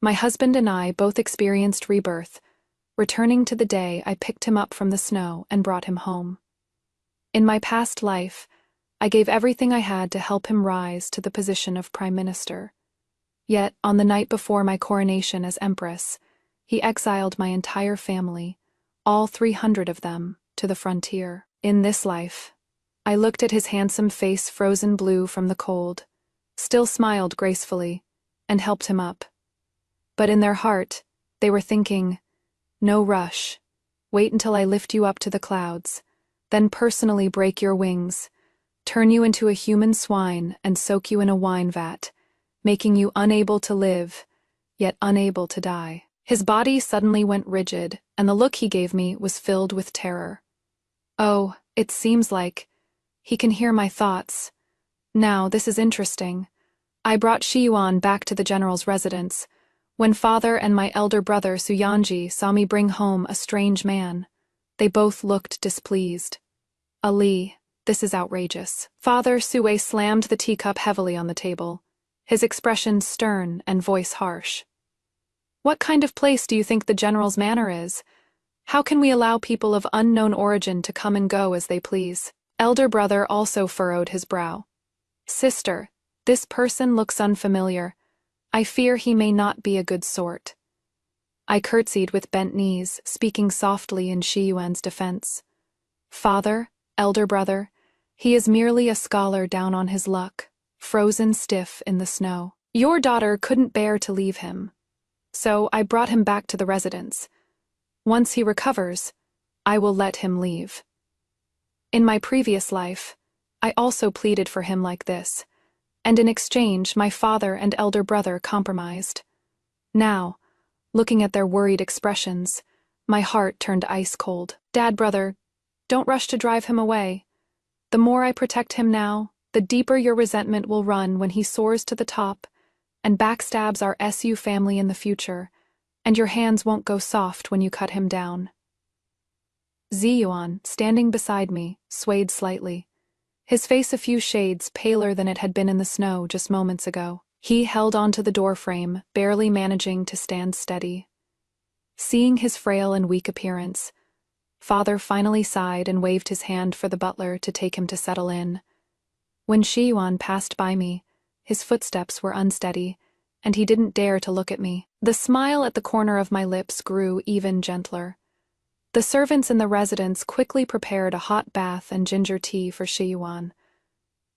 My husband and I both experienced rebirth, returning to the day I picked him up from the snow and brought him home. In my past life, I gave everything I had to help him rise to the position of Prime Minister. Yet, on the night before my coronation as Empress, he exiled my entire family, all 300 of them, to the frontier. In this life, I looked at his handsome face frozen blue from the cold, still smiled gracefully, and helped him up. But in their heart, they were thinking, "No rush. Wait until I lift you up to the clouds, then personally break your wings, turn you into a human swine and soak you in a wine vat, making you unable to live, yet unable to die." His body suddenly went rigid, and the look he gave me was filled with terror. Oh, it seems like he can hear my thoughts. Now, this is interesting. I brought Shiyuan back to the general's residence, when father and my elder brother Suyanji saw me bring home a strange man. They both looked displeased. "Ali, this is outrageous." Father Sue slammed the teacup heavily on the table, his expression stern and voice harsh. "What kind of place do you think the general's manor is? How can we allow people of unknown origin to come and go as they please?" Elder brother also furrowed his brow. "Sister, this person looks unfamiliar. I fear he may not be a good sort." I curtsied with bent knees, speaking softly in Shiyuan's defense. "Father, elder brother, he is merely a scholar down on his luck, frozen stiff in the snow. Your daughter couldn't bear to leave him, so I brought him back to the residence. Once he recovers, I will let him leave. In my previous life, I also pleaded for him like this, and in exchange my father and elder brother compromised. Now, looking at their worried expressions, my heart turned ice cold. Dad, brother, don't rush to drive him away. The more I protect him now, the deeper your resentment will run when he soars to the top and backstabs our SU family in the future, and your hands won't go soft when you cut him down." Ziyuan, standing beside me, swayed slightly, his face a few shades paler than it had been in the snow just moments ago. He held onto the doorframe, barely managing to stand steady. Seeing his frail and weak appearance, father finally sighed and waved his hand for the butler to take him to settle in. When Shiyuan passed by me, his footsteps were unsteady, and he didn't dare to look at me. The smile at the corner of my lips grew even gentler. The servants in the residence quickly prepared a hot bath and ginger tea for Shiyuan.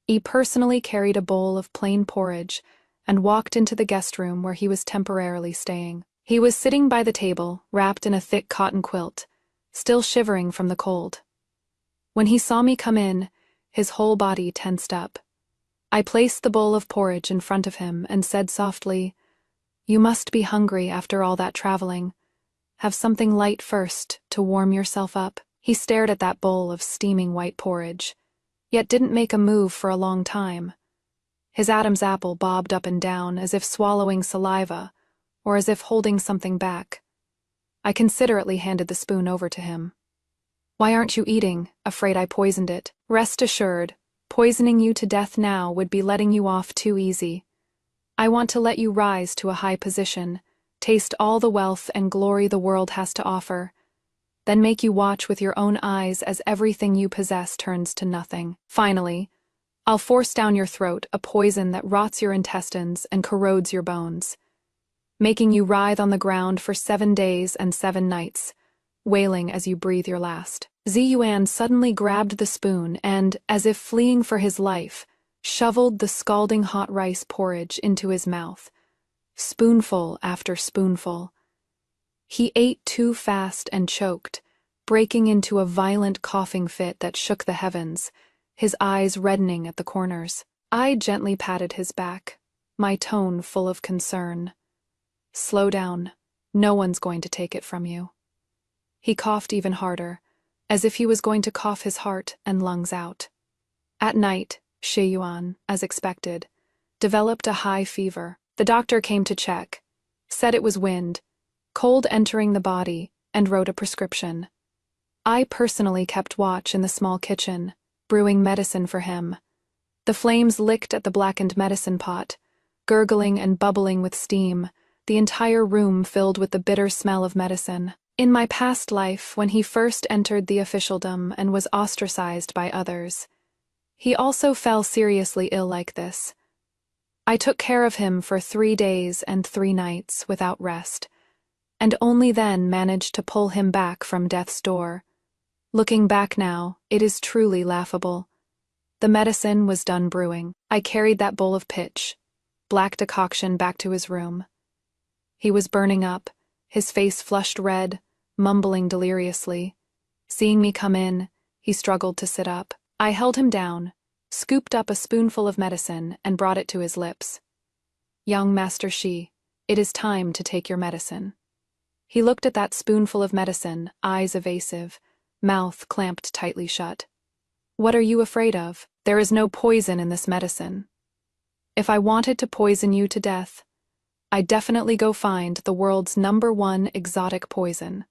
He personally carried a bowl of plain porridge and walked into the guest room where he was temporarily staying. He was sitting by the table, wrapped in a thick cotton quilt, still shivering from the cold. When he saw me come in, his whole body tensed up. I placed the bowl of porridge in front of him and said softly, "You must be hungry after all that traveling. Have something light first to warm yourself up." He stared at that bowl of steaming white porridge, yet didn't make a move for a long time. His Adam's apple bobbed up and down as if swallowing saliva or as if holding something back. I considerately handed the spoon over to him. "Why aren't you eating? Afraid I poisoned it?" "Rest assured, poisoning you to death now would be letting you off too easy. I want to let you rise to a high position, taste all the wealth and glory the world has to offer, then make you watch with your own eyes as everything you possess turns to nothing. Finally, I'll force down your throat a poison that rots your intestines and corrodes your bones, making you writhe on the ground for 7 days and 7 nights, wailing as you breathe your last." Ziyuan suddenly grabbed the spoon and, as if fleeing for his life, shoveled the scalding hot rice porridge into his mouth, spoonful after spoonful. He ate too fast and choked, breaking into a violent coughing fit that shook the heavens, his eyes reddening at the corners. I gently patted his back, my tone full of concern. "Slow down. No one's going to take it from you." He coughed even harder, as if he was going to cough his heart and lungs out. At night, Shiyuan, as expected, developed a high fever. The doctor came to check, said it was wind, cold entering the body, and wrote a prescription. I personally kept watch in the small kitchen, brewing medicine for him. The flames licked at the blackened medicine pot, gurgling and bubbling with steam, the entire room filled with the bitter smell of medicine. In my past life, when he first entered the officialdom and was ostracized by others, he also fell seriously ill like this. I took care of him for 3 days and 3 nights without rest, and only then managed to pull him back from death's door. Looking back now, it is truly laughable. The medicine was done brewing. I carried that bowl of pitch, black decoction, back to his room. He was burning up, his face flushed red, mumbling deliriously. Seeing me come in, he struggled to sit up. I held him down, scooped up a spoonful of medicine, and brought it to his lips. "Young Master Shi, it is time to take your medicine." He looked at that spoonful of medicine, eyes evasive, mouth clamped tightly shut. "What are you afraid of? There is no poison in this medicine. If I wanted to poison you to death, I'd definitely go find the world's #1 exotic poison.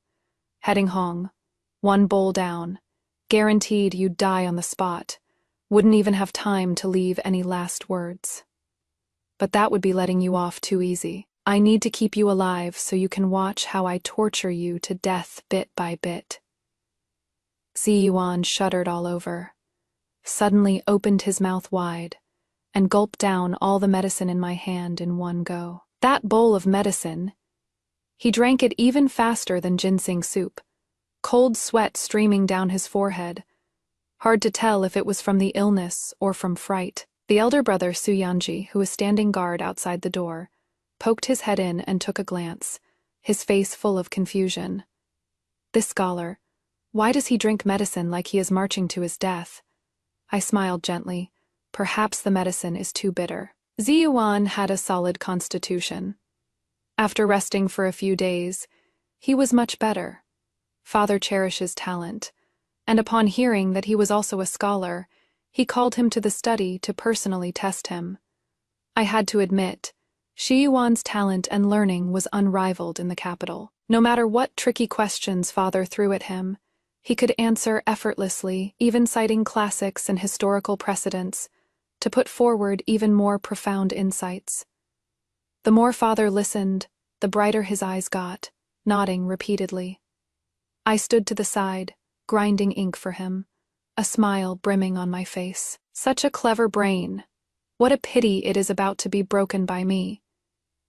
Heading Hong, 1 bowl down, guaranteed you'd die on the spot, wouldn't even have time to leave any last words. But that would be letting you off too easy. I need to keep you alive so you can watch how I torture you to death bit by bit." Xi Yuan shuddered all over, suddenly opened his mouth wide, and gulped down all the medicine in my hand in one go. That bowl of medicine! He drank it even faster than ginseng soup, cold sweat streaming down his forehead. Hard to tell if it was from the illness or from fright. The elder brother, Su Yanji, who was standing guard outside the door, poked his head in and took a glance, his face full of confusion. This scholar, why does he drink medicine like he is marching to his death? I smiled gently. Perhaps the medicine is too bitter. Xi Yuan had a solid constitution. After resting for a few days, he was much better. Father cherishes talent, and upon hearing that he was also a scholar, he called him to the study to personally test him. I had to admit, Xi Yuan's talent and learning was unrivaled in the capital. No matter what tricky questions Father threw at him, he could answer effortlessly, even citing classics and historical precedents, to put forward even more profound insights. The more Father listened, the brighter his eyes got, nodding repeatedly. I stood to the side, grinding ink for him, a smile brimming on my face. Such a clever brain. What a pity it is about to be broken by me.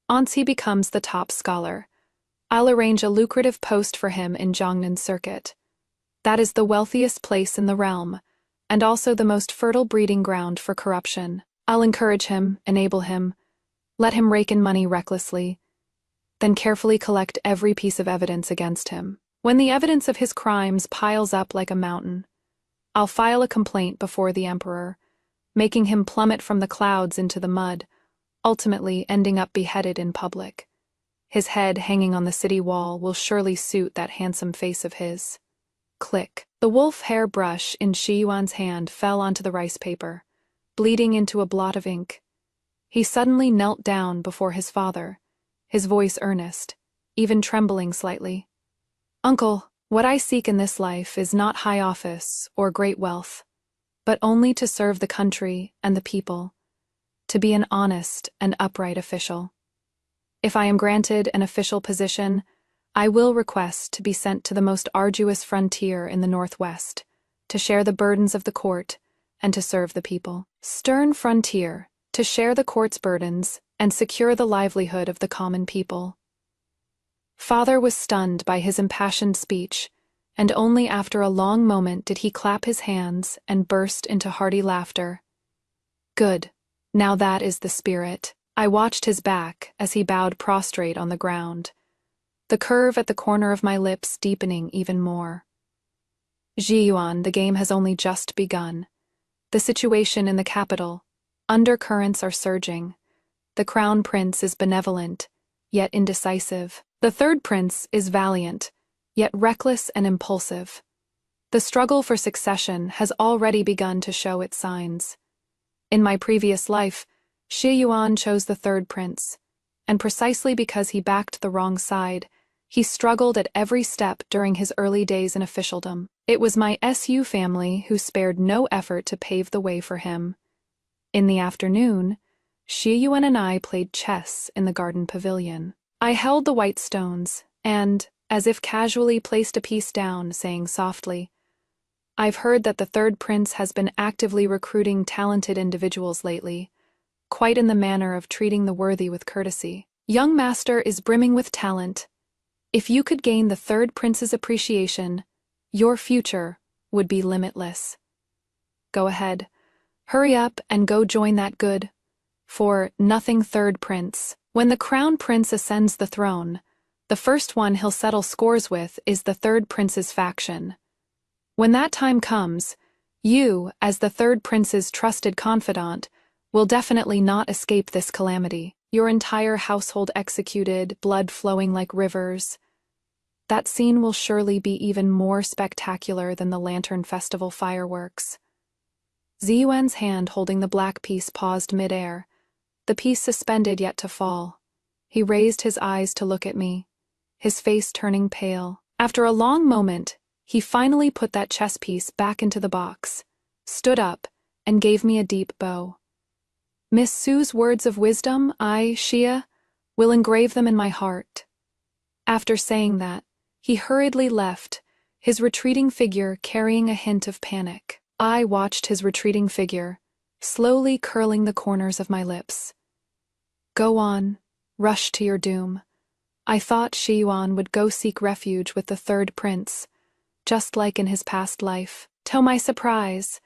Once he becomes the top scholar, I'll arrange a lucrative post for him in Jiangnan Circuit. That is the wealthiest place in the realm, and also the most fertile breeding ground for corruption. I'll encourage him, enable him, let him rake in money recklessly, then carefully collect every piece of evidence against him. When the evidence of his crimes piles up like a mountain, I'll file a complaint before the emperor, making him plummet from the clouds into the mud, ultimately ending up beheaded in public. His head hanging on the city wall will surely suit that handsome face of his. Click. The wolf hair brush in Xi Yuan's hand fell onto the rice paper, bleeding into a blot of ink. He suddenly knelt down before his father, his voice earnest, even trembling slightly. "Uncle, what I seek in this life is not high office or great wealth, but only to serve the country and the people, to be an honest and upright official. If I am granted an official position, I will request to be sent to the most arduous frontier in the Northwest, to share the burdens of the court and to serve the people. Stern frontier, to share the court's burdens and secure the livelihood of the common people." Father was stunned by his impassioned speech, and only after a long moment did he clap his hands and burst into hearty laughter. "Good. Now that is the spirit." I watched his back as he bowed prostrate on the ground, the curve at the corner of my lips deepening even more. "Xi Yuan, the game has only just begun. The situation in the capital, undercurrents are surging. The crown prince is benevolent, yet indecisive. The third prince is valiant, yet reckless and impulsive. The struggle for succession has already begun to show its signs. In my previous life, Xi Yuan chose the third prince, and precisely because he backed the wrong side, he struggled at every step during his early days in officialdom. It was my SU family who spared no effort to pave the way for him. In the afternoon, Xi Yuan and I played chess in the garden pavilion. I held the white stones, and, as if casually placed a piece down, saying softly, I've heard that the third prince has been actively recruiting talented individuals lately, quite in the manner of treating the worthy with courtesy. Young master is brimming with talent. If you could gain the third prince's appreciation, your future would be limitless. Go ahead. Hurry up and go join that good, for nothing third prince. When the crown prince ascends the throne, the first one he'll settle scores with is the third prince's faction. When that time comes, you, as the third prince's trusted confidant, will definitely not escape this calamity. Your entire household executed, blood flowing like rivers. That scene will surely be even more spectacular than the Lantern Festival fireworks. Ziyuan's hand holding the black piece paused mid-air, the piece suspended yet to fall. He raised his eyes to look at me, his face turning pale. After a long moment, he finally put that chess piece back into the box, stood up, and gave me a deep bow. Miss Sue's words of wisdom, Shia, will engrave them in my heart. After saying that, he hurriedly left, his retreating figure carrying a hint of panic. I watched his retreating figure, slowly curling the corners of my lips. Go on, rush to your doom. I thought Shi Yuan would go seek refuge with the third prince, just like in his past life. To my surprise,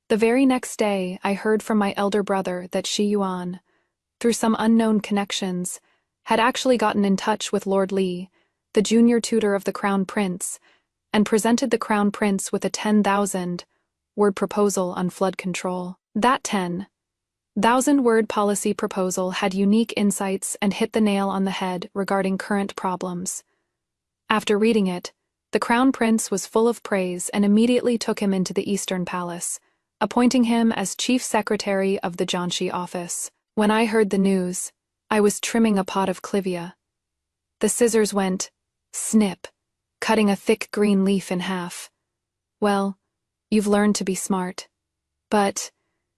the very next day I heard from my elder brother that Shi Yuan, through some unknown connections, had actually gotten in touch with Lord Li, the junior tutor of the Crown Prince, and presented the Crown Prince with a 10,000-word proposal on flood control. That 10,000-word policy proposal had unique insights and hit the nail on the head regarding current problems. After reading it, the Crown Prince was full of praise and immediately took him into the Eastern Palace, appointing him as Chief Secretary of the Jianxi office. When I heard the news, I was trimming a pot of clivia. The scissors went snip, cutting a thick green leaf in half. Well, you've learned to be smart. But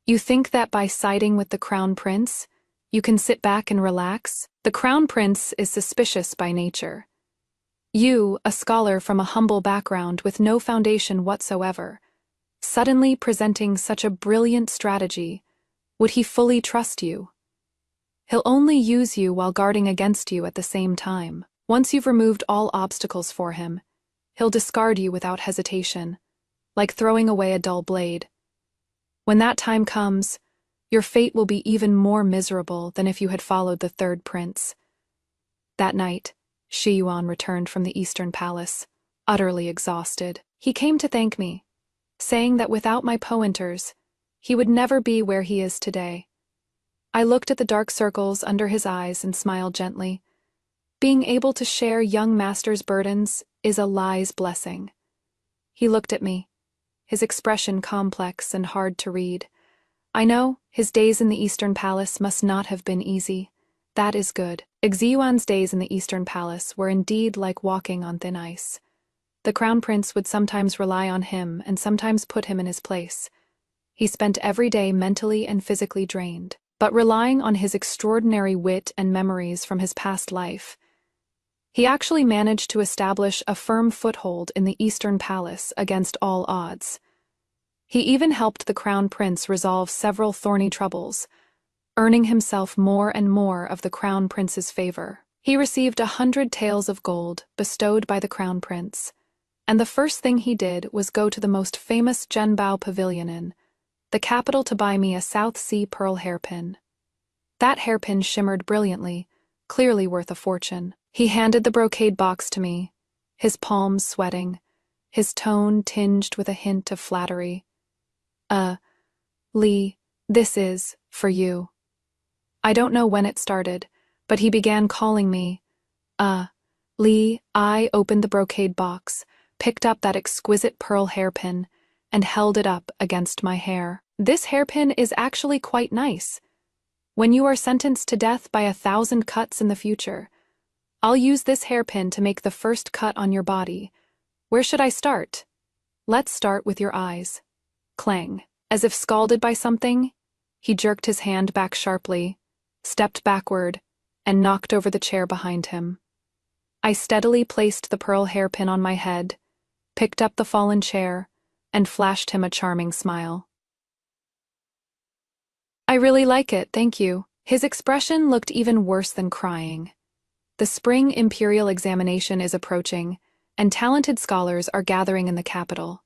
you think that by siding with the Crown Prince, you can sit back and relax? The Crown Prince is suspicious by nature. You, a scholar from a humble background with no foundation whatsoever, suddenly presenting such a brilliant strategy, would he fully trust you? He'll only use you while guarding against you at the same time. Once you've removed all obstacles for him, he'll discard you without hesitation, like throwing away a dull blade. When that time comes, your fate will be even more miserable than if you had followed the third prince. That night, Shi Yuan returned from the Eastern Palace, utterly exhausted. He came to thank me, saying that without my pointers, he would never be where he is today. I looked at the dark circles under his eyes and smiled gently. Being able to share young master's burdens is a Lai's blessing. He looked at me, his expression complex and hard to read. I know his days in the Eastern Palace must not have been easy. That is good. Xiyuan's days in the Eastern Palace were indeed like walking on thin ice. The Crown Prince would sometimes rely on him and sometimes put him in his place. He spent every day mentally and physically drained, but relying on his extraordinary wit and memories from his past life, he actually managed to establish a firm foothold in the Eastern Palace against all odds. He even helped the Crown Prince resolve several thorny troubles, earning himself more and more of the Crown Prince's favor. He received 100 taels of gold bestowed by the Crown Prince, and the first thing he did was go to the most famous Zhenbao Pavilion in the capital to buy me a South Sea pearl hairpin. That hairpin shimmered brilliantly, clearly worth a fortune. He handed the brocade box to me, his palms sweating, his tone tinged with a hint of flattery. Lee, this is for you. I don't know when it started, but he began calling me, Lee. I opened the brocade box, picked up that exquisite pearl hairpin, and held it up against my hair. This hairpin is actually quite nice. When you are sentenced to death by 1,000 cuts in the future, I'll use this hairpin to make the first cut on your body. Where should I start? Let's start with your eyes. Clang. As if scalded by something, he jerked his hand back sharply, stepped backward, and knocked over the chair behind him. I steadily placed the pearl hairpin on my head, picked up the fallen chair, and flashed him a charming smile. "I really like it, thank you." His expression looked even worse than crying. The spring imperial examination is approaching, and talented scholars are gathering in the capital.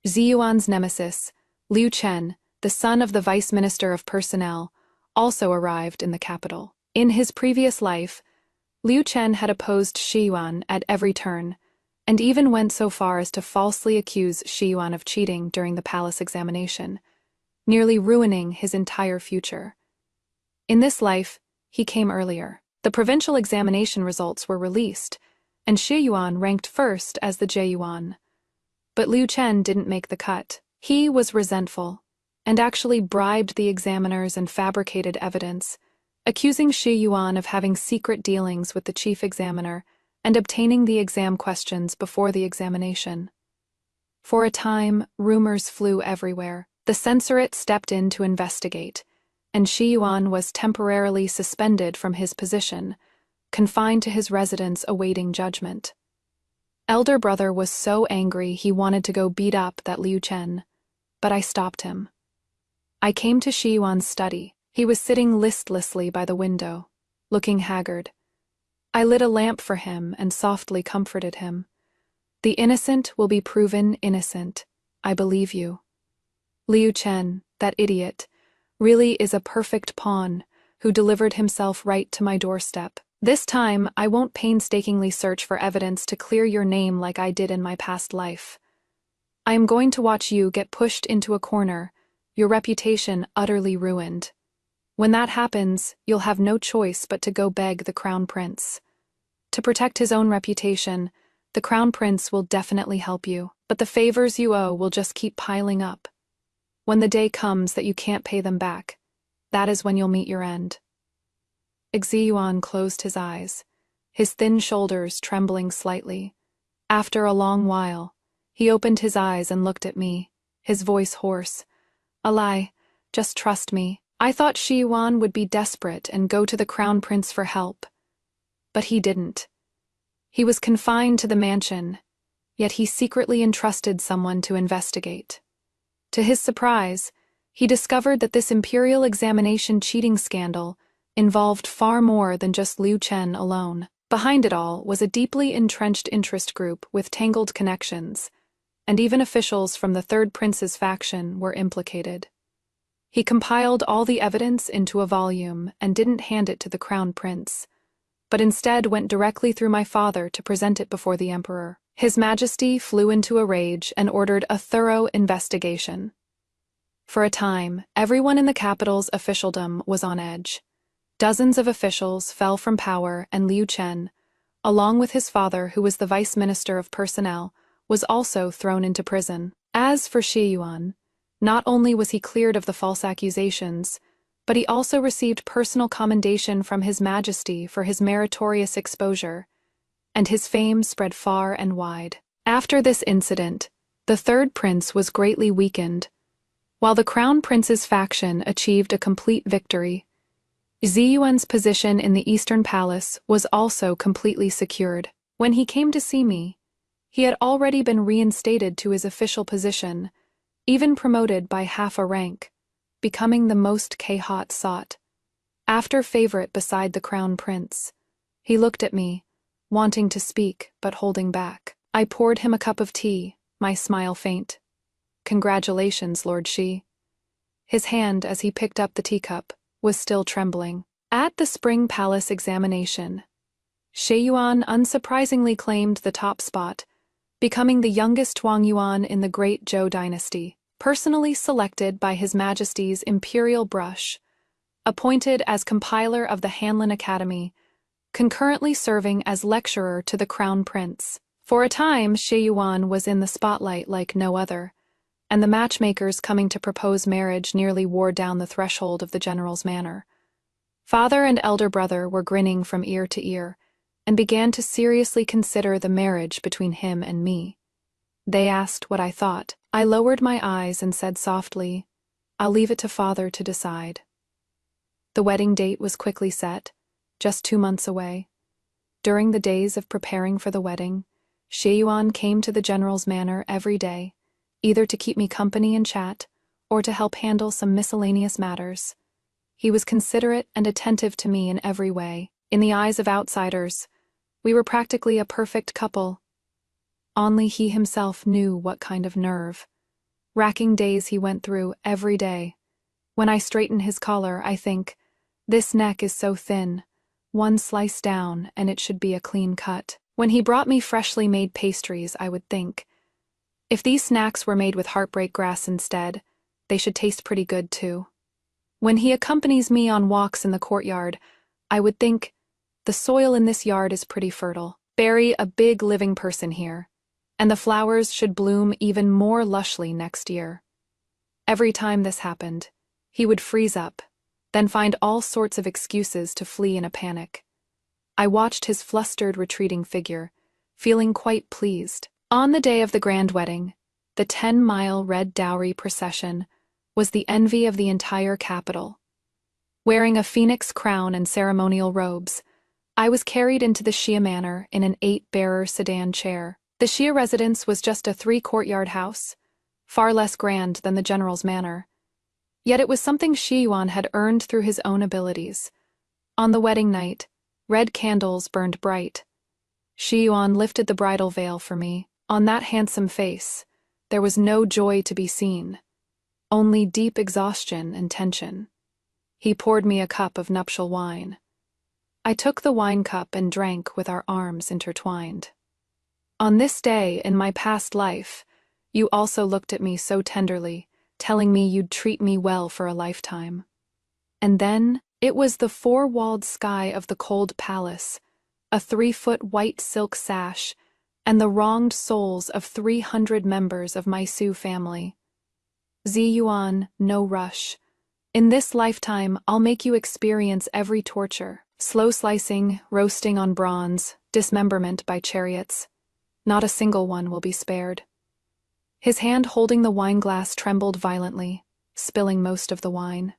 Ziyuan's nemesis, Liu Chen, the son of the vice minister of personnel, also arrived in the capital. In his previous life, Liu Chen had opposed Shi Yuan at every turn, and even went so far as to falsely accuse Shi Yuan of cheating during the palace examination, nearly ruining his entire future. In this life, he came earlier. The provincial examination results were released, and Shi Yuan ranked first as the Jie Yuan. But Liu Chen didn't make the cut. He was resentful, and actually bribed the examiners and fabricated evidence, accusing Shi Yuan of having secret dealings with the chief examiner and obtaining the exam questions before the examination. For a time, rumors flew everywhere. The censorate stepped in to investigate, and Shi Yuan was temporarily suspended from his position, confined to his residence awaiting judgment. Elder brother was so angry he wanted to go beat up that Liu Chen, but I stopped him. I came to Shi Yuan's study. He was sitting listlessly by the window, looking haggard. I lit a lamp for him and softly comforted him. "The innocent will be proven innocent. I believe you. Liu Chen, that idiot, really is a perfect pawn who delivered himself right to my doorstep. This time, I won't painstakingly search for evidence to clear your name like I did in my past life. I am going to watch you get pushed into a corner, your reputation utterly ruined. When that happens, you'll have no choice but to go beg the crown prince. To protect his own reputation, the crown prince will definitely help you, but the favors you owe will just keep piling up. When the day comes that you can't pay them back, that is when you'll meet your end." Xi Yuan closed his eyes, his thin shoulders trembling slightly. After a long while, he opened his eyes and looked at me, his voice hoarse. "Alai, just trust me. I thought Shi Yuan would be desperate and go to the crown prince for help. But he didn't. He was confined to the mansion, yet he secretly entrusted someone to investigate. To his surprise, he discovered that this imperial examination cheating scandal involved far more than just Liu Chen alone. Behind it all was a deeply entrenched interest group with tangled connections, and even officials from the Third Prince's faction were implicated. He compiled all the evidence into a volume and didn't hand it to the crown prince, but instead went directly through my father to present it before the emperor. His Majesty flew into a rage and ordered a thorough investigation. For a time, everyone in the capital's officialdom was on edge. Dozens of officials fell from power, and Liu Chen, along with his father, who was the vice minister of personnel, was also thrown into prison. As for Shi Yuan, not only was he cleared of the false accusations, but he also received personal commendation from His Majesty for his meritorious exposure, and his fame spread far and wide. After this incident, the third prince was greatly weakened, while the crown prince's faction achieved a complete victory. Ziyuan's position in the Eastern Palace was also completely secured. When he came to see me, he had already been reinstated to his official position, even promoted by half a rank, becoming the most Khat sought. After favorite beside the crown prince, he looked at me, wanting to speak but holding back. I poured him a cup of tea, my smile faint. "Congratulations, Lord Shi." His hand, as he picked up the teacup, was still trembling. At the spring palace examination, Shi Yuan unsurprisingly claimed the top spot, becoming the youngest Huang Yuan in the Great Zhou dynasty, personally selected by His Majesty's Imperial Brush, appointed as compiler of the Hanlin Academy, concurrently serving as lecturer to the crown prince. For a time, Shi Yuan was in the spotlight like no other, and the matchmakers coming to propose marriage nearly wore down the threshold of the general's manor. Father and elder brother were grinning from ear to ear, and began to seriously consider the marriage between him and me. They asked what I thought. I lowered my eyes and said softly, "I'll leave it to Father to decide." The wedding date was quickly set, just 2 months away. During the days of preparing for the wedding, Xie Yuan came to the general's manor every day, either to keep me company and chat, or to help handle some miscellaneous matters. He was considerate and attentive to me in every way. In the eyes of outsiders, we were practically a perfect couple. Only he himself knew what kind of nerve-wracking days he went through every day. When I straighten his collar, I think, this neck is so thin, one slice down and it should be a clean cut. When he brought me freshly made pastries, I would think, if these snacks were made with heartbreak grass instead, they should taste pretty good too. When he accompanies me on walks in the courtyard, I would think, the soil in this yard is pretty fertile. Bury a big living person here, and the flowers should bloom even more lushly next year. Every time this happened, he would freeze up, then find all sorts of excuses to flee in a panic. I watched his flustered, retreating figure, feeling quite pleased. On the day of the grand wedding, the 10-mile red dowry procession was the envy of the entire capital. Wearing a phoenix crown and ceremonial robes, I was carried into the Xia manor in an 8-bearer sedan chair. The Xia residence was just a 3-courtyard house, far less grand than the general's manor. Yet it was something Xie Yuan had earned through his own abilities. On the wedding night, red candles burned bright. Xie Yuan lifted the bridal veil for me. On that handsome face, there was no joy to be seen, only deep exhaustion and tension. He poured me a cup of nuptial wine. I took the wine cup and drank with our arms intertwined. On this day in my past life, you also looked at me so tenderly, telling me you'd treat me well for a lifetime. And then, it was the 4-walled sky of the cold palace, a 3-foot white silk sash, and the wronged souls of 300 members of my Su family. Xie Yuan, no rush. In this lifetime, I'll make you experience every torture. Slow slicing, roasting on bronze, dismemberment by chariots. Not a single one will be spared. His hand holding the wineglass trembled violently, spilling most of the wine.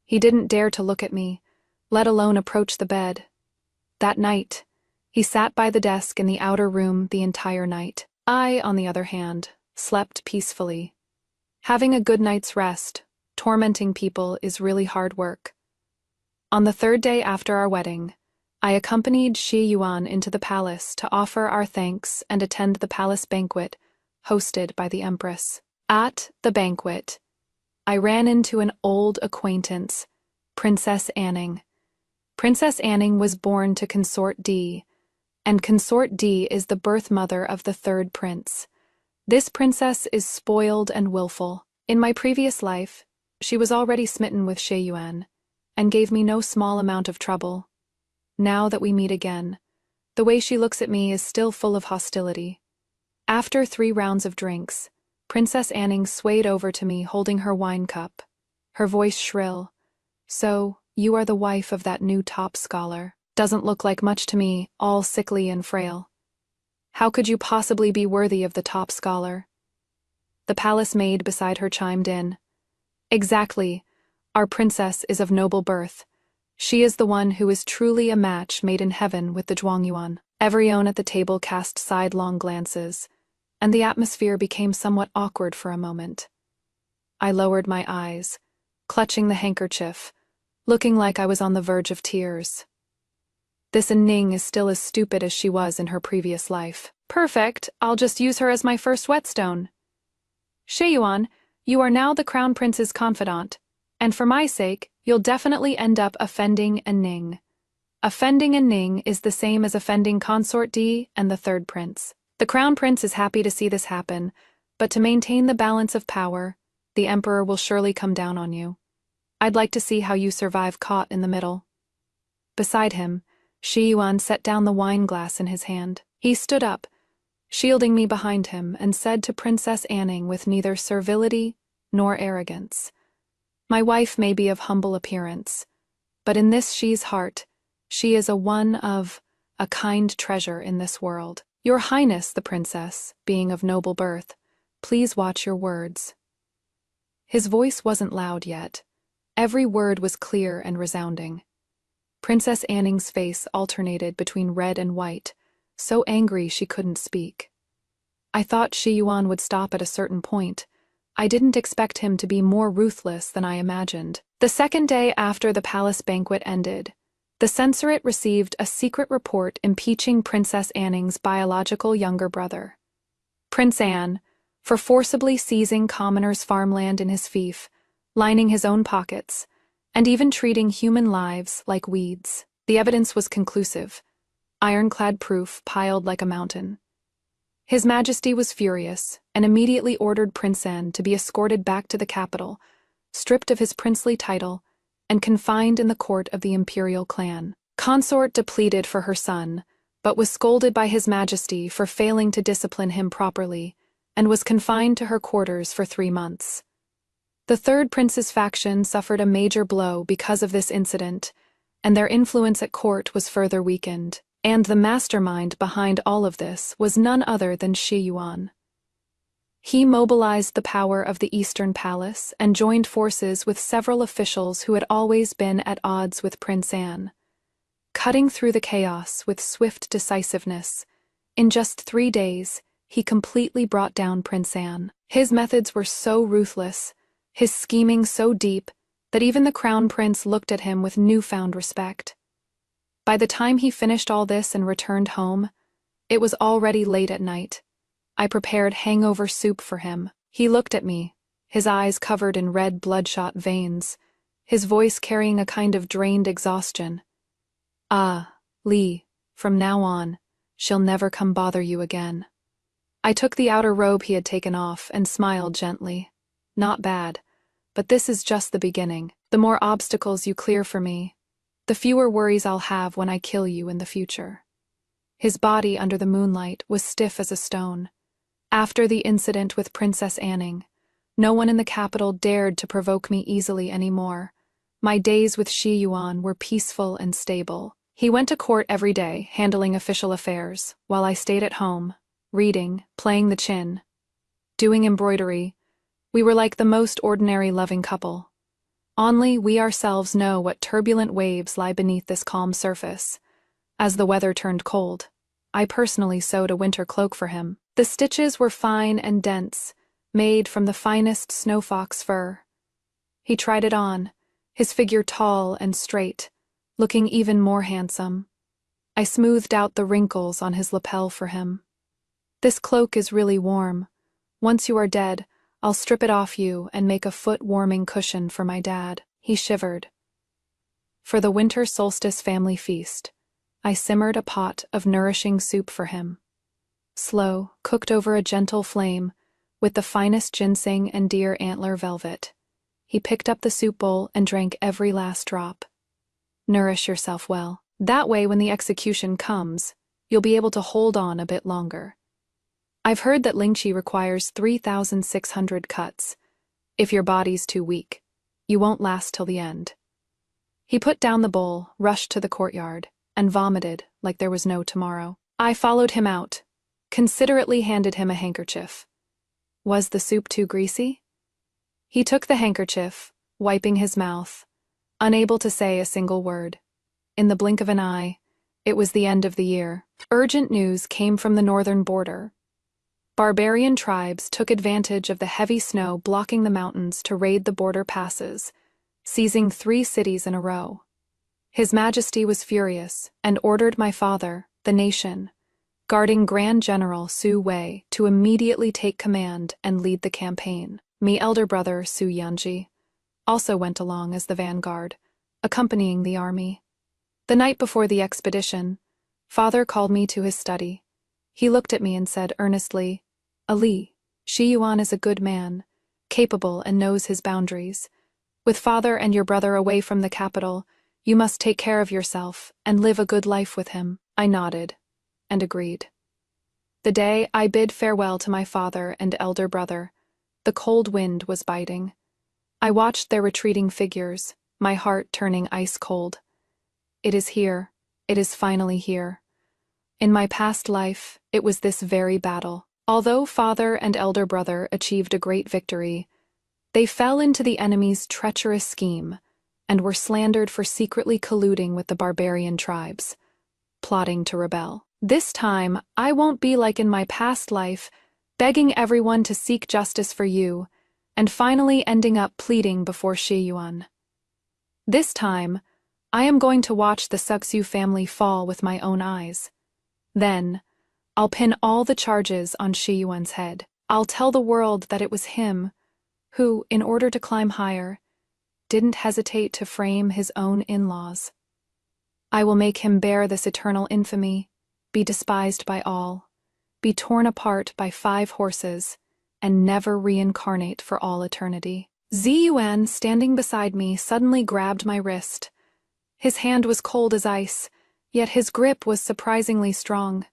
He didn't dare to look at me, let alone approach the bed. That night, he sat by the desk in the outer room the entire night. I, on the other hand, slept peacefully. Having a good night's rest, tormenting people is really hard work. On the 3rd day after our wedding, I accompanied Xie Yuan into the palace to offer our thanks and attend the palace banquet hosted by the Empress. At the banquet, I ran into an old acquaintance, Princess Anning. Princess Anning was born to Consort D, and Consort D is the birth mother of the 3rd prince. This princess is spoiled and willful. In my previous life, she was already smitten with Xie Yuan, and gave me no small amount of trouble. Now that we meet again, the way she looks at me is still full of hostility. After 3 rounds of drinks, Princess Anning swayed over to me holding her wine cup, her voice shrill. So, you are the wife of that new top scholar. Doesn't look like much to me, all sickly and frail. How could you possibly be worthy of the top scholar? The palace maid beside her chimed in. Exactly. Our princess is of noble birth. She is the one who is truly a match made in heaven with the Zhuangyuan. Everyone at the table cast sidelong glances, and the atmosphere became somewhat awkward for a moment. I lowered my eyes, clutching the handkerchief, looking like I was on the verge of tears. This Ning is still as stupid as she was in her previous life. Perfect, I'll just use her as my first whetstone. Xie Yuan, you are now the crown prince's confidant, and for my sake, you'll definitely end up offending a Ning. Offending a Ning is the same as offending Consort D and the 3rd prince. The crown prince is happy to see this happen, but to maintain the balance of power, the emperor will surely come down on you. I'd like to see how you survive caught in the middle. Beside him, Xie Yuan set down the wine glass in his hand. He stood up, shielding me behind him, and said to Princess Anning with neither servility nor arrogance, my wife may be of humble appearance, but in this Xi's heart, she is a kind treasure in this world. Your Highness, the princess, being of noble birth, please watch your words. His voice wasn't loud yet. Every word was clear and resounding. Princess Anning's face alternated between red and white, so angry she couldn't speak. I thought Shi Yuan would stop at a certain point. I didn't expect him to be more ruthless than I imagined. The second day after the palace banquet ended, the censorate received a secret report impeaching Princess Anning's biological younger brother, Prince Anne, for forcibly seizing commoners' farmland in his fief, lining his own pockets, and even treating human lives like weeds. The evidence was conclusive, ironclad proof piled like a mountain. His Majesty was furious and immediately ordered Prince Anne to be escorted back to the capital, stripped of his princely title, and confined in the court of the imperial clan. Consort depleted for her son, but was scolded by His Majesty for failing to discipline him properly, and was confined to her quarters for 3 months. The third prince's faction suffered a major blow because of this incident, and their influence at court was further weakened, and the mastermind behind all of this was none other than Shi Yuan. He mobilized the power of the Eastern Palace and joined forces with several officials who had always been at odds with Prince Anne. Cutting through the chaos with swift decisiveness, in just 3 days, he completely brought down Prince Anne. His methods were so ruthless, his scheming so deep, that even the crown prince looked at him with newfound respect. By the time he finished all this and returned home, it was already late at night. I prepared hangover soup for him. He looked at me, his eyes covered in red bloodshot veins, his voice carrying a kind of drained exhaustion. "Ah, Li, from now on, she'll never come bother you again." I took the outer robe he had taken off and smiled gently. "Not bad, but this is just the beginning. The more obstacles you clear for me, the fewer worries I'll have when I kill you in the future." His body under the moonlight was stiff as a stone. After the incident with Princess Anning, no one in the capital dared to provoke me easily anymore. My days with Shi Yuan were peaceful and stable. He went to court every day, handling official affairs, while I stayed at home, reading, playing the chin, doing embroidery. We were like the most ordinary loving couple. Only we ourselves know what turbulent waves lie beneath this calm surface. As the weather turned cold, I personally sewed a winter cloak for him. The stitches were fine and dense, made from the finest snowfox fur. He tried it on, his figure tall and straight, looking even more handsome. I smoothed out the wrinkles on his lapel for him. "This cloak is really warm. Once you are dead, I'll strip it off you and make a foot-warming cushion for my dad." He shivered. For the winter solstice family feast, I simmered a pot of nourishing soup for him. Slow, cooked over a gentle flame, with the finest ginseng and deer antler velvet. He picked up the soup bowl and drank every last drop. "Nourish yourself well. That way when the execution comes, you'll be able to hold on a bit longer. I've heard that Lingqi requires 3,600 cuts. If your body's too weak, you won't last till the end." He put down the bowl, rushed to the courtyard, and vomited like there was no tomorrow. I followed him out, considerately handed him a handkerchief. Was the soup too greasy? He took the handkerchief, wiping his mouth, unable to say a single word. In the blink of an eye, it was the end of the year. Urgent news came from the northern border. Barbarian tribes took advantage of the heavy snow blocking the mountains to raid the border passes, seizing 3 cities in a row. His Majesty was furious and ordered my father, the nation, guarding Grand General Su Wei, to immediately take command and lead the campaign. My elder brother, Su Yanji, also went along as the vanguard, accompanying the army. The night before the expedition, Father called me to his study. He looked at me and said earnestly, "Ali, Shi Yuan is a good man, capable and knows his boundaries. With Father and your brother away from the capital, you must take care of yourself and live a good life with him." I nodded and agreed. The day I bid farewell to my father and elder brother, the cold wind was biting. I watched their retreating figures, my heart turning ice cold. It is here. It is finally here. In my past life, it was this very battle. Although father and elder brother achieved a great victory, they fell into the enemy's treacherous scheme and were slandered for secretly colluding with the barbarian tribes, plotting to rebel. This time, I won't be like in my past life, begging everyone to seek justice for you, and finally ending up pleading before Shi Yuan. This time, I am going to watch the Suxu family fall with my own eyes. Then, I'll pin all the charges on Shi Yuan's head. I'll tell the world that it was him who, in order to climb higher, didn't hesitate to frame his own in-laws. I will make him bear this eternal infamy, be despised by all, be torn apart by 5 horses, and never reincarnate for all eternity. Zi Yuan, standing beside me, suddenly grabbed my wrist. His hand was cold as ice, yet his grip was surprisingly strong.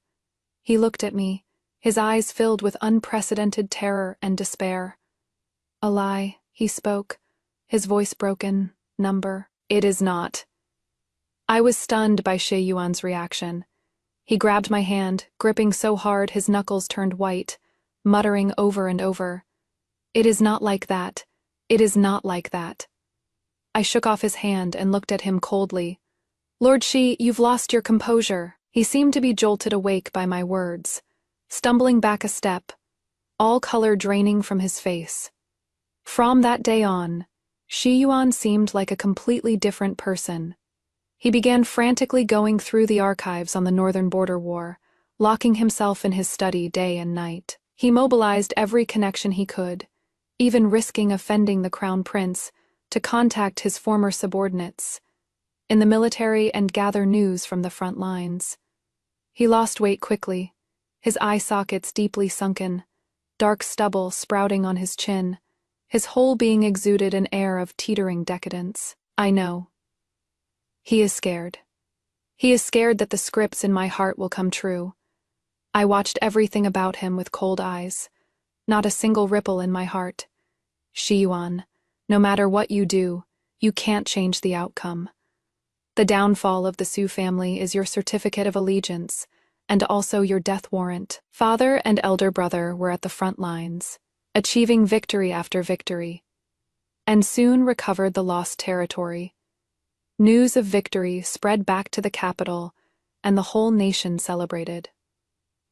He looked at me, his eyes filled with unprecedented terror and despair. "A lie," he spoke, his voice broken, number. "It is not." I was stunned by Shi Yuan's reaction. He grabbed my hand, gripping so hard his knuckles turned white, muttering over and over, "It is not like that. It is not like that." I shook off his hand and looked at him coldly. "Lord Shi, you've lost your composure." He seemed to be jolted awake by my words, stumbling back a step, all color draining from his face. From that day on, Shi Yuan seemed like a completely different person. He began frantically going through the archives on the Northern Border War, locking himself in his study day and night. He mobilized every connection he could, even risking offending the Crown Prince, to contact his former subordinates in the military and gather news from the front lines. He lost weight quickly, his eye sockets deeply sunken, dark stubble sprouting on his chin, his whole being exuded an air of teetering decadence. I know. He is scared. He is scared that the scripts in my heart will come true. I watched everything about him with cold eyes, not a single ripple in my heart. Shi Yuan, no matter what you do, you can't change the outcome. The downfall of the Su family is your certificate of allegiance, and also your death warrant. Father and elder brother were at the front lines, achieving victory after victory, and soon recovered the lost territory. News of victory spread back to the capital, and the whole nation celebrated.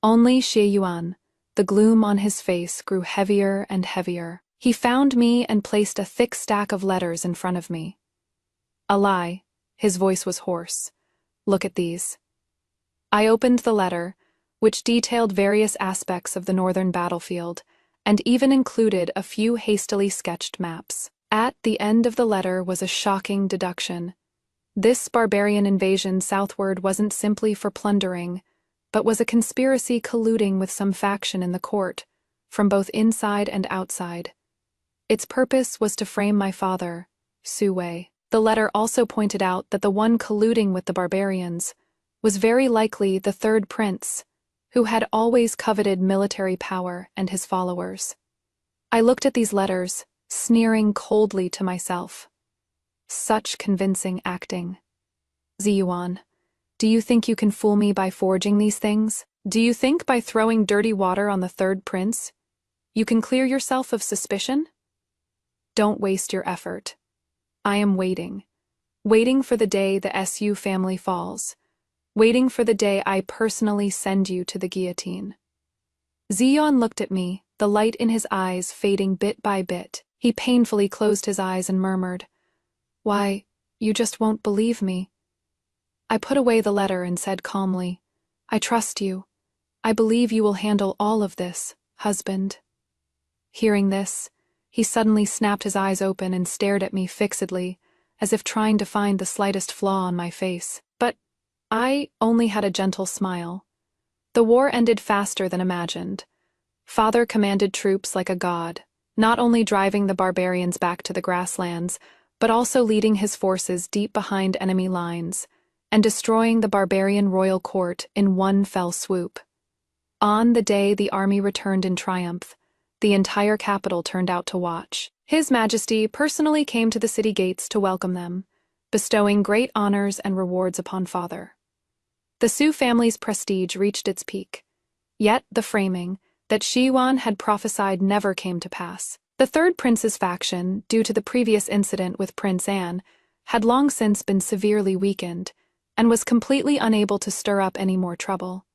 Only Shi Yuan, the gloom on his face grew heavier and heavier. He found me and placed a thick stack of letters in front of me. "A lie." His voice was hoarse. "Look at these." I opened the letter, which detailed various aspects of the northern battlefield, and even included a few hastily sketched maps. At the end of the letter was a shocking deduction. This barbarian invasion southward wasn't simply for plundering, but was a conspiracy colluding with some faction in the court, from both inside and outside. Its purpose was to frame my father, Su Wei. The letter also pointed out that the one colluding with the barbarians was very likely the third prince, who had always coveted military power and his followers. I looked at these letters, sneering coldly to myself. Such convincing acting. Zi Yuan, do you think you can fool me by forging these things? Do you think by throwing dirty water on the third prince, you can clear yourself of suspicion? Don't waste your effort. I am waiting for the day the Su family falls, waiting for the day I personally send you to the guillotine. Xion looked at me, the light in his eyes fading bit by bit. He painfully closed his eyes and murmured, "Why, you just won't believe me." I put away the letter and said calmly, "I trust you. I believe you will handle all of this, husband." Hearing this, he suddenly snapped his eyes open and stared at me fixedly, as if trying to find the slightest flaw on my face. But I only had a gentle smile. The war ended faster than imagined. Father commanded troops like a god, not only driving the barbarians back to the grasslands, but also leading his forces deep behind enemy lines, and destroying the barbarian royal court in one fell swoop. On the day the army returned in triumph, the entire capital turned out to watch. His Majesty personally came to the city gates to welcome them, bestowing great honors and rewards upon Father. The Su family's prestige reached its peak. Yet the framing that Shi Yuan had prophesied never came to pass. The third prince's faction, due to the previous incident with Prince An, had long since been severely weakened, and was completely unable to stir up any more trouble.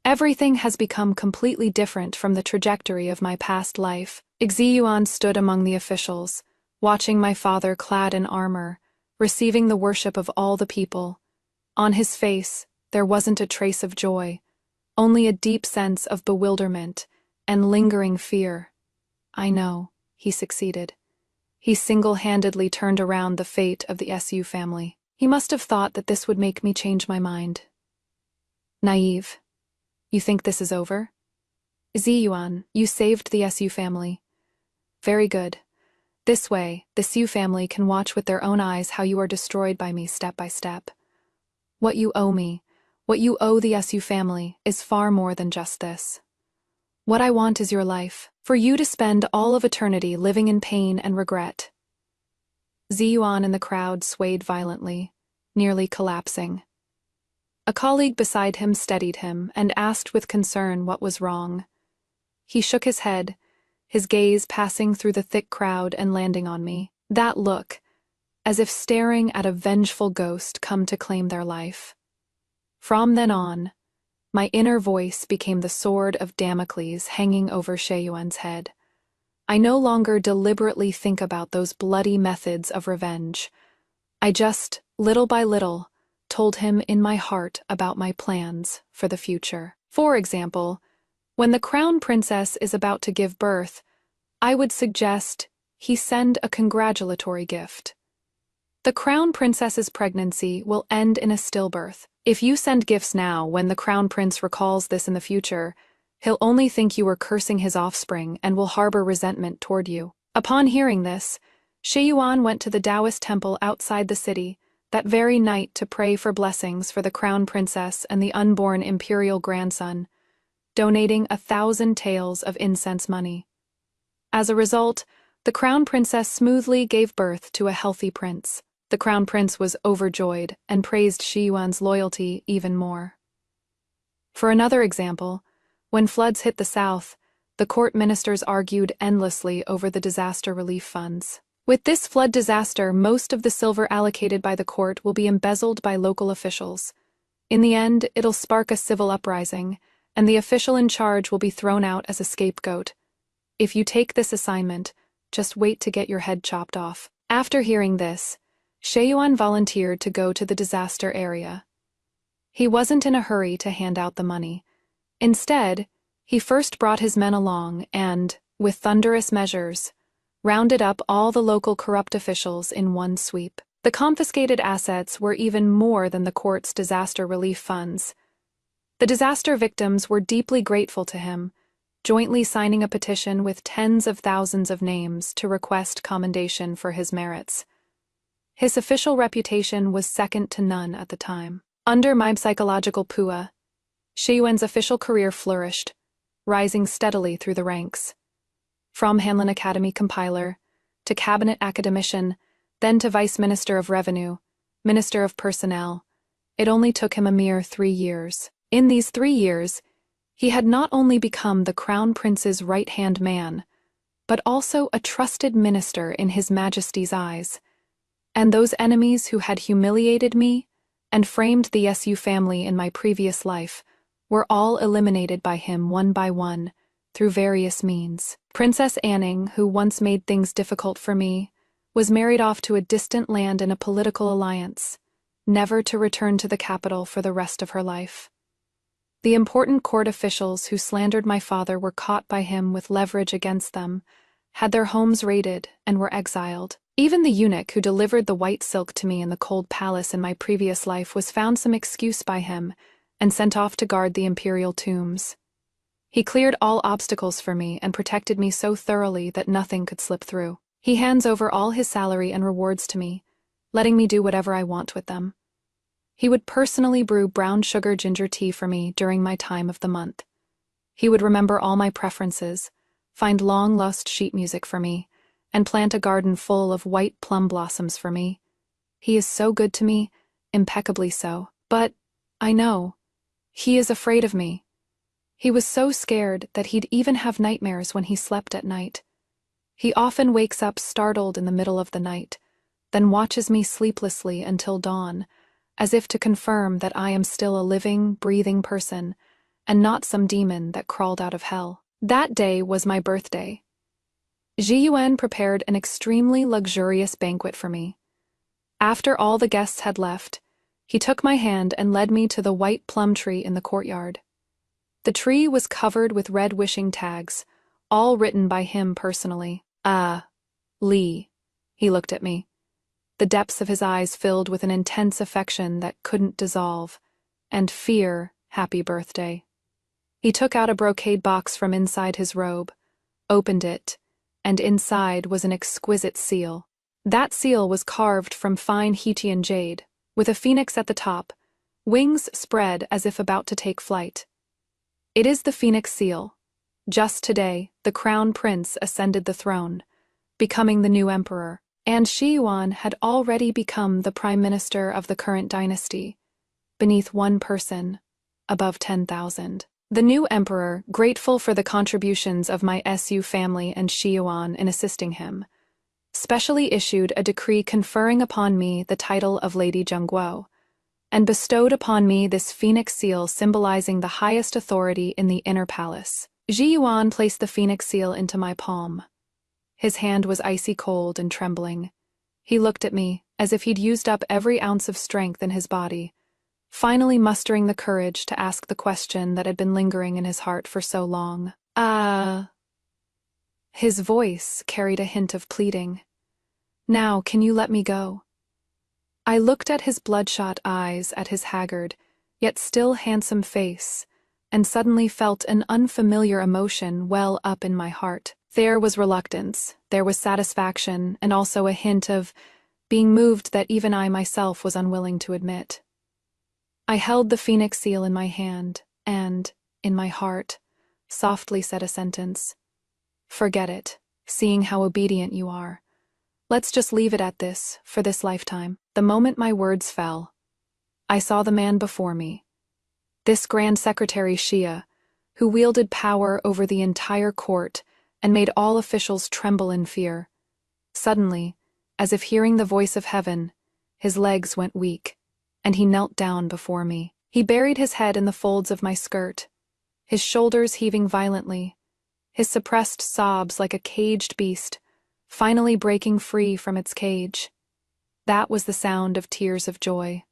Everything has become completely different from the trajectory of my past life. Xiyuan stood among the officials, watching my father clad in armor, receiving the worship of all the people. On his face, there wasn't a trace of joy, only a deep sense of bewilderment and lingering fear. I know, he succeeded. He single-handedly turned around the fate of the SU family. He must have thought that this would make me change my mind. Naive. You think this is over? Ziyuan, you saved the SU family. Very good. This way, the Su family can watch with their own eyes how you are destroyed by me step by step. What you owe me, what you owe the SU family, is far more than just this. What I want is your life, for you to spend all of eternity living in pain and regret. Ziyuan and the crowd swayed violently, nearly collapsing. A colleague beside him steadied him and asked with concern what was wrong. He shook his head, his gaze passing through the thick crowd and landing on me. That look, as if staring at a vengeful ghost come to claim their life. From then on, my inner voice became the sword of Damocles hanging over Sheyuan's head. I no longer deliberately think about those bloody methods of revenge. I just, little by little, told him in my heart about my plans for the future. For example, when the crown princess is about to give birth, I would suggest he send a congratulatory gift. The crown princess's pregnancy will end in a stillbirth. If you send gifts now when the crown prince recalls this in the future, he'll only think you were cursing his offspring and will harbor resentment toward you. Upon hearing this, Sheyuan went to the Taoist temple outside the city that very night to pray for blessings for the crown princess and the unborn imperial grandson, donating 1,000 taels of incense money. As a result, the crown princess smoothly gave birth to a healthy prince. The crown prince was overjoyed and praised Sheyuan's loyalty even more. For another example, when floods hit the south, the court ministers argued endlessly over the disaster relief funds. With this flood disaster, most of the silver allocated by the court will be embezzled by local officials. In the end, it'll spark a civil uprising, and the official in charge will be thrown out as a scapegoat. If you take this assignment, just wait to get your head chopped off. After hearing this, Sheyuan volunteered to go to the disaster area. He wasn't in a hurry to hand out the money. Instead, he first brought his men along and, with thunderous measures, rounded up all the local corrupt officials in one sweep. The confiscated assets were even more than the court's disaster relief funds. The disaster victims were deeply grateful to him, jointly signing a petition with tens of thousands of names to request commendation for his merits. His official reputation was second to none at the time. Under my psychological pua, Sheyuan's official career flourished, rising steadily through the ranks. From Hanlon Academy compiler, to cabinet academician, then to vice minister of revenue, minister of personnel, it only took him a mere 3 years. In these 3 years, he had not only become the crown prince's right-hand man, but also a trusted minister in his majesty's eyes. And those enemies who had humiliated me and framed the SU family in my previous life were all eliminated by him one by one, through various means. Princess Anning, who once made things difficult for me, was married off to a distant land in a political alliance, never to return to the capital for the rest of her life. The important court officials who slandered my father were caught by him with leverage against them, had their homes raided, and were exiled. Even the eunuch who delivered the white silk to me in the cold palace in my previous life was found some excuse by him and sent off to guard the imperial tombs. He cleared all obstacles for me and protected me so thoroughly that nothing could slip through. He hands over all his salary and rewards to me, letting me do whatever I want with them. He would personally brew brown sugar ginger tea for me during my time of the month. He would remember all my preferences, find long-lost sheet music for me, and plant a garden full of white plum blossoms for me. He is so good to me, impeccably so. But, I know, he is afraid of me. He was so scared that he'd even have nightmares when he slept at night. He often wakes up startled in the middle of the night, then watches me sleeplessly until dawn, as if to confirm that I am still a living, breathing person, and not some demon that crawled out of hell. That day was my birthday. Zhiyuan prepared an extremely luxurious banquet for me. After all the guests had left, he took my hand and led me to the white plum tree in the courtyard. The tree was covered with red wishing tags, all written by him personally. Lee. He looked at me. The depths of his eyes filled with an intense affection that couldn't dissolve, and fear, happy birthday. He took out a brocade box from inside his robe, opened it, and inside was an exquisite seal. That seal was carved from fine Hetian jade, with a phoenix at the top, wings spread as if about to take flight. It is the phoenix seal. Just today, the crown prince ascended the throne, becoming the new emperor, and Zhiyuan had already become the prime minister of the current dynasty, beneath one person, above 10,000. The new emperor, grateful for the contributions of my Su family and Zhiyuan in assisting him, specially issued a decree conferring upon me the title of Lady Zhengguo, and bestowed upon me this phoenix seal symbolizing the highest authority in the inner palace. Zhiyuan placed the phoenix seal into my palm. His hand was icy cold and trembling. He looked at me as if he'd used up every ounce of strength in his body, finally mustering the courage to ask the question that had been lingering in his heart for so long. His voice carried a hint of pleading. Now, can you let me go? I looked at his bloodshot eyes, at his haggard, yet still handsome face, and suddenly felt an unfamiliar emotion well up in my heart. There was reluctance, there was satisfaction, and also a hint of being moved that even I myself was unwilling to admit. I held the phoenix seal in my hand, and, in my heart, softly said a sentence. Forget it, seeing how obedient you are. Let's just leave it at this, for this lifetime. The moment my words fell, I saw the man before me. This Grand Secretary Xia, who wielded power over the entire court and made all officials tremble in fear. Suddenly, as if hearing the voice of heaven, his legs went weak, and he knelt down before me. He buried his head in the folds of my skirt, his shoulders heaving violently, his suppressed sobs like a caged beast, finally breaking free from its cage. That was the sound of tears of joy.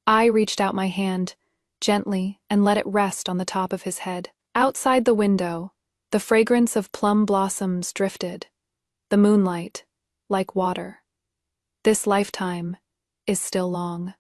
I reached out my hand, gently, and let it rest on the top of his head. Outside the window, the fragrance of plum blossoms drifted, the moonlight, like water. This lifetime is still long.